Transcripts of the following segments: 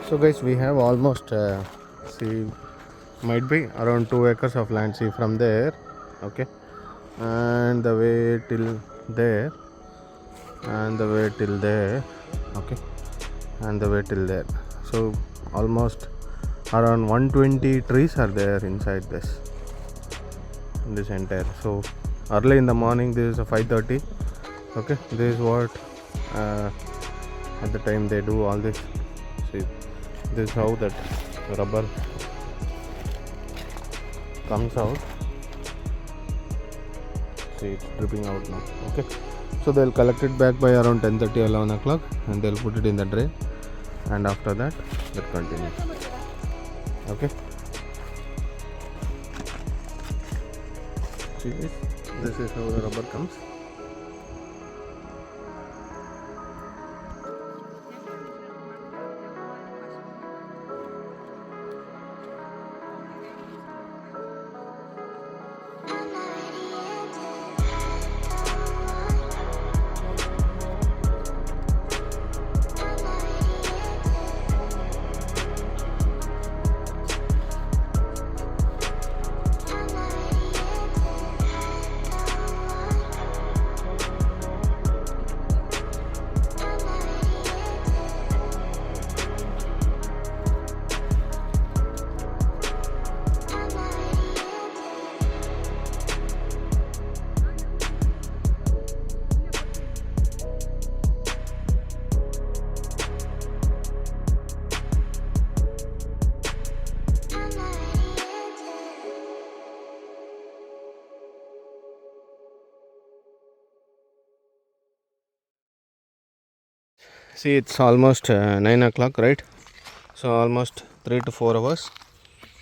So guys, we have almost see might be around 2 acres of land. See from there, okay, and the way till there, and the way till there, okay, and the way till there. So almost around 120 trees are there inside this entire. So early in the morning, this is a 5:30. Okay, this is what at the time they do all this. See, this is how that rubber comes out. See, it's dripping out now. Okay, so they'll collect it back by around 10:30 or 11 o'clock, and they'll put it in the drain, and after that continues. Okay, see this is how the rubber comes. See, it's almost 9 o'clock, right? So almost 3 to 4 hours.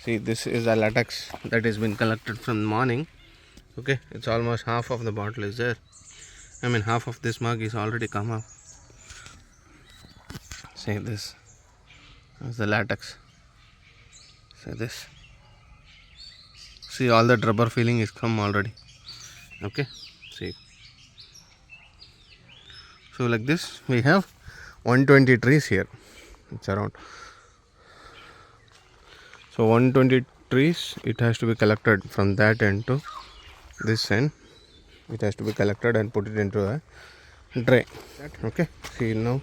See, this is a latex that has been collected from the morning. Okay, it's almost half of the bottle is there. I mean, half of this mug is already come up. See, this is the latex. See this. See, all that rubber feeling is come already. Okay, see. So like this, we have 120 trees here. It's around. So 120 trees, it has to be collected from that end to this end. It has to be collected and put it into a tray. Okay, see now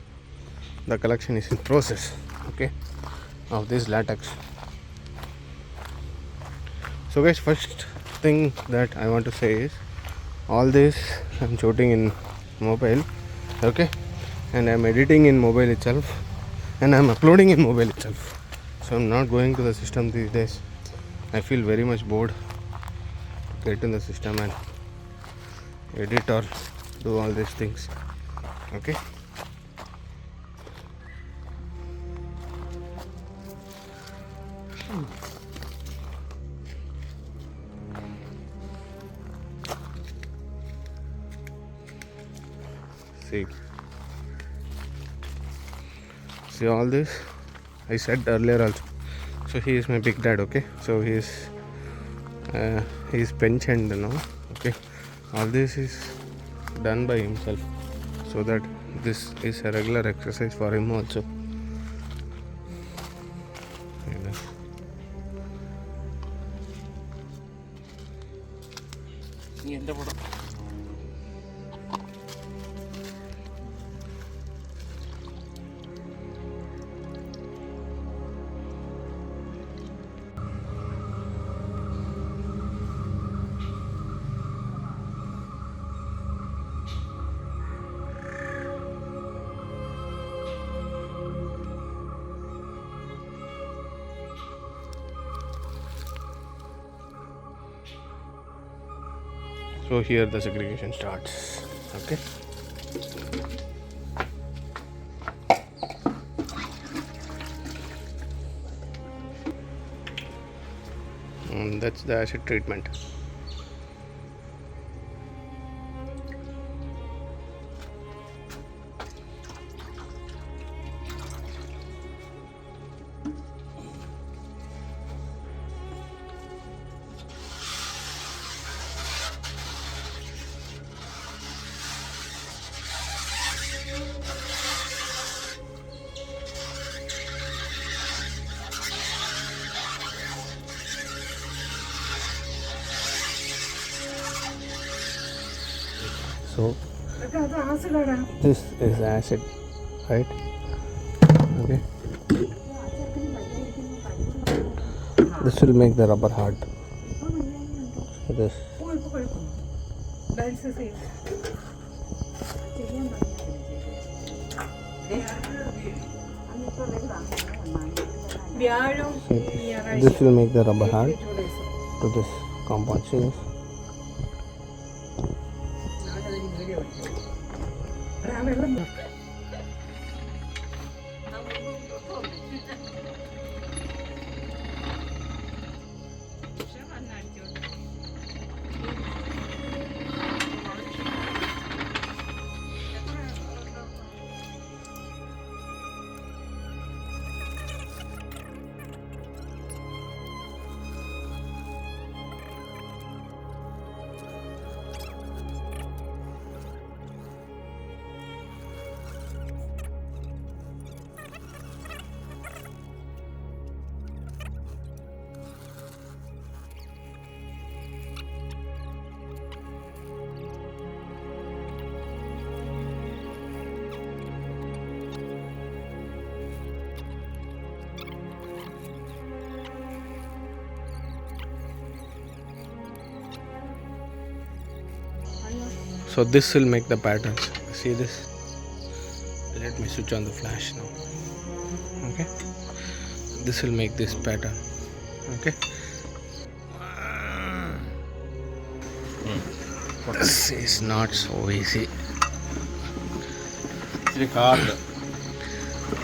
the collection is in process. Okay, of this latex. So guys, first thing that I want to say is all this I'm shooting in mobile. Okay, and I'm editing in mobile itself, and I'm uploading in mobile itself. So I'm not going to the system these days. I feel very much bored to get in the system and edit or do all these things. Okay, see all this I said earlier also. So he is my big dad. Okay, so he is pensioned now. Okay, all this is done by himself, so that this is a regular exercise for him also. So here the segregation starts. Okay, and that's the acid treatment. So this is acid, right? Okay. This will make the rubber hard. So this. This will make the rubber hard to this compound. See this? So this will make the patterns. See this? Let me switch on the flash now. Okay. This will make this pattern. Okay. This is not so easy. It's hard.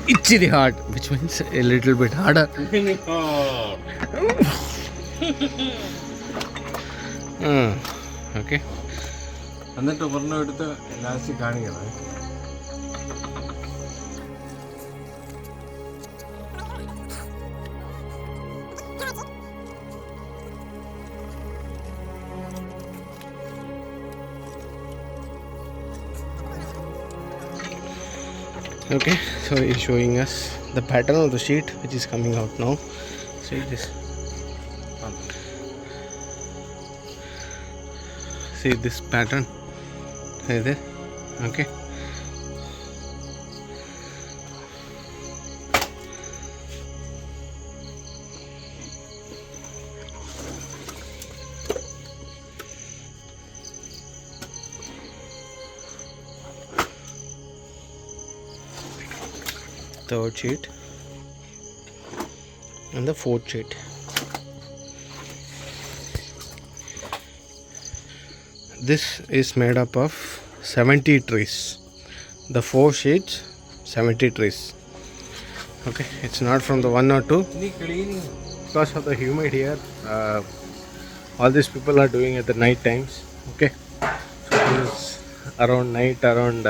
Itchy hard, which means a little bit harder. Okay. എന്നിട്ട് ഒരെണ്ണം എടുത്ത് last കാണിക്കണം. Okay, so he's showing us the pattern of the sheet which is coming out now. See this. See this pattern. See there. Okay. Third sheet and the fourth sheet. This is made up of 70 trees. The 4 sheets, 70 trees. Okay, it's not from the 1 or 2 because of the humid here. All these people are doing at the night times. Okay, so it's around night, around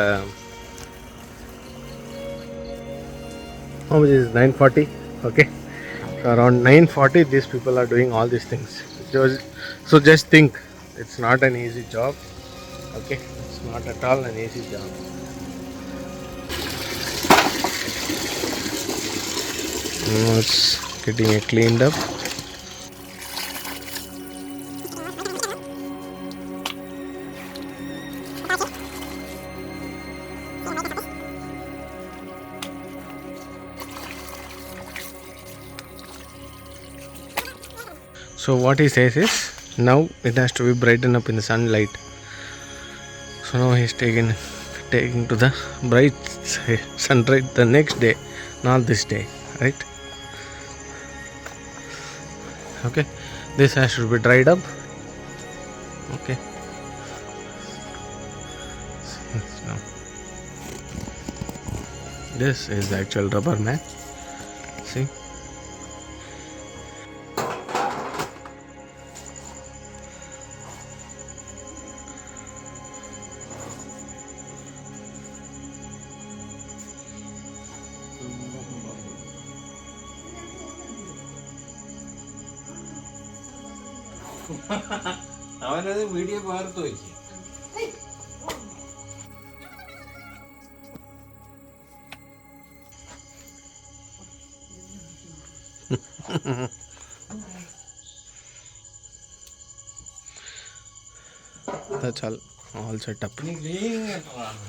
how much is 9:40? Okay, so around 9:40 these people are doing all these things. So just think, it's not an easy job. Okay, it's not at all an easy job. Now it's getting it cleaned up. So what he says is, now it has to be brightened up in the sunlight. So now he's taking to the bright sunlight the next day, not this day, right? Okay, this has to be dried up. Okay, now this is the actual rubber mat. See. അവനത് video പകർത്ത് വെച്ചു. That's all. all set up. നീ green കേട്ടതാണ്.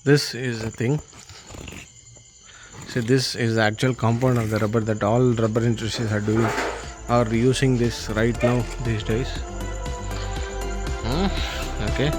This is the thing. See, this is the actual compound of the rubber that all rubber industries are doing, are using this right now these days. Okay.